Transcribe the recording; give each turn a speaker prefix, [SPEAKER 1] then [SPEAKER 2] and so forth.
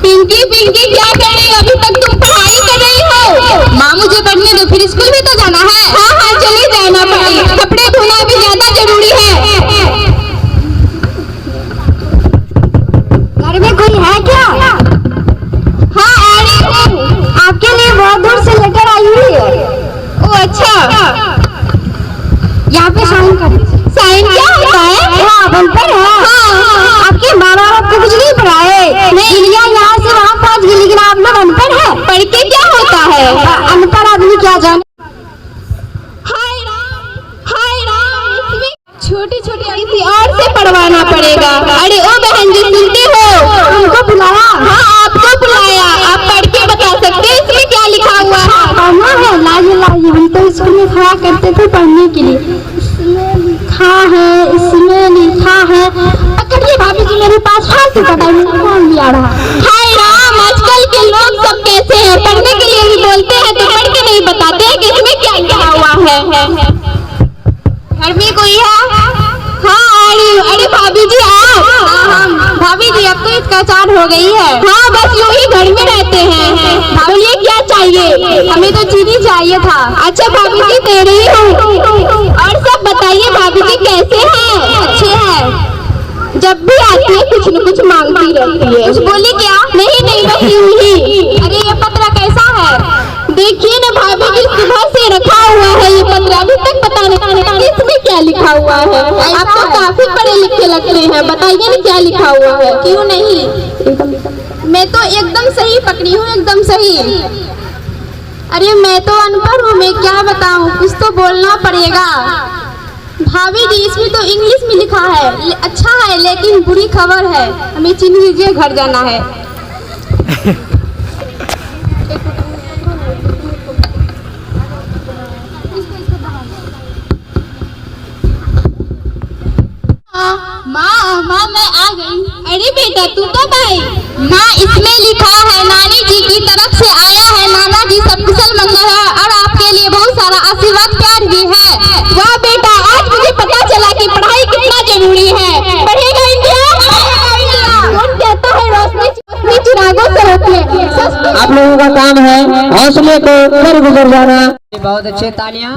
[SPEAKER 1] पिंकी पिंकी क्या कर रही हो? अभी तक तुम पढ़ाई कर रही हो? माँ मुझे पढ़ने दो, फिर स्कूल भी तो जाना है। हाँ हाँ चले जाना पड़ेगा, कपड़े धोना भी ज्यादा जरूरी है।
[SPEAKER 2] घर में कोई है क्या?
[SPEAKER 1] हाँ आ रही हूँ।
[SPEAKER 2] आपके लिए बहुत दूर से लेकर आई हुई है।
[SPEAKER 1] ओ अच्छा,
[SPEAKER 2] यहाँ पे साइन कर।
[SPEAKER 1] साइन क्या होता है?
[SPEAKER 2] हाँ अनपढ़ है।
[SPEAKER 1] हाँ।
[SPEAKER 2] आपके माँ बाप को कुछ नहीं पढ़ाए?
[SPEAKER 1] नहीं।
[SPEAKER 2] दुनिया यहाँ से वहाँ पहुँच गई, लेकिन आप लोग अनपढ़ है।
[SPEAKER 1] पढ़ के क्या होता है?
[SPEAKER 2] अनपढ़ आदमी क्या जाने।
[SPEAKER 1] हाय राम, इसमें छोटी छोटी किसी और से पढ़वाना पड़ेगा। अरे ओ बहन जी सुनते हो?
[SPEAKER 2] उनको बुलाया?
[SPEAKER 1] हाँ आपको बुलाया। आप पढ़ के बता सकते हैं इसमें क्या लिखा हुआ है?
[SPEAKER 2] पढ़ना है, लाइए लाइए, हम तो स्कूल में खड़ा करते थे पढ़ने के लिए। इसमें लिखा है, इसमें लिखा है। पकड़िए भाभी जी, मेरे पास फालतू का टाइम फोन भी आ रहा।
[SPEAKER 1] हाय राम, आजकल के लोग सब कैसे हैं? पढ़ने के लिए भी बोलते हैं तो पढ़ के नहीं बताते हैं कि इसमें क्या लिखा हुआ है। घर में कोई है? हाँ आ रही हूँ। अरे भाभी जी आप?
[SPEAKER 2] भाभी जी अब तो इसका चार हो गई है।
[SPEAKER 1] हाँ बस यूं ही घर में रहते हैं। बोलिए क्या चाहिए?
[SPEAKER 2] हमें तो चीनी चाहिए था।
[SPEAKER 1] अच्छा भाभी जी दे रही हूँ। और सब बताइए भाभी जी कैसे हैं?
[SPEAKER 2] अच्छे हैं।
[SPEAKER 1] जब भी आती है कुछ न कुछ मांगती रहती है।
[SPEAKER 2] कुछ बोली क्या?
[SPEAKER 1] नहीं नहीं बस यूं ही।
[SPEAKER 2] अरे ये पत्र कैसा है?
[SPEAKER 1] देखिए ना भाभी जी, सुबह से रखा हुआ है ये पत्र, अभी तक पता नहीं इसमें क्या लिखा हुआ है। आप तो काफी पढ़े लिखे लगते हैं, बताइए ना क्या लिखा हुआ है।
[SPEAKER 2] क्यों नहीं, मैं तो एकदम सही पकड़ी हूँ, एकदम सही। अरे मैं तो अनपढ़ हूँ, मैं क्या बताऊँ, कुछ तो बोलना पड़ेगा। भाभी जी इसमें तो इंग्लिश में लिखा है। अच्छा है लेकिन बुरी खबर है, हमें चीनी दीजिए, घर जाना है।
[SPEAKER 1] माँ मैं आ गई। अरे बेटा तू कब आई? माँ इसमें लिखा है नानी जी की तरफ से आया है, नाना जी सब कुशल मंगल है और आपके लिए बहुत सारा आशीर्वाद प्यार भी है। वाह बेटा, आज मुझे पता चला कि पढ़ाई कितना जरूरी है। पढ़ेगा इंडिया। कौन कहता है रोशनी चिरागों से होती है?
[SPEAKER 3] आप लोगों का काम है हौसले को कर गुजर जाना। बहुत अच्छे, तालियां।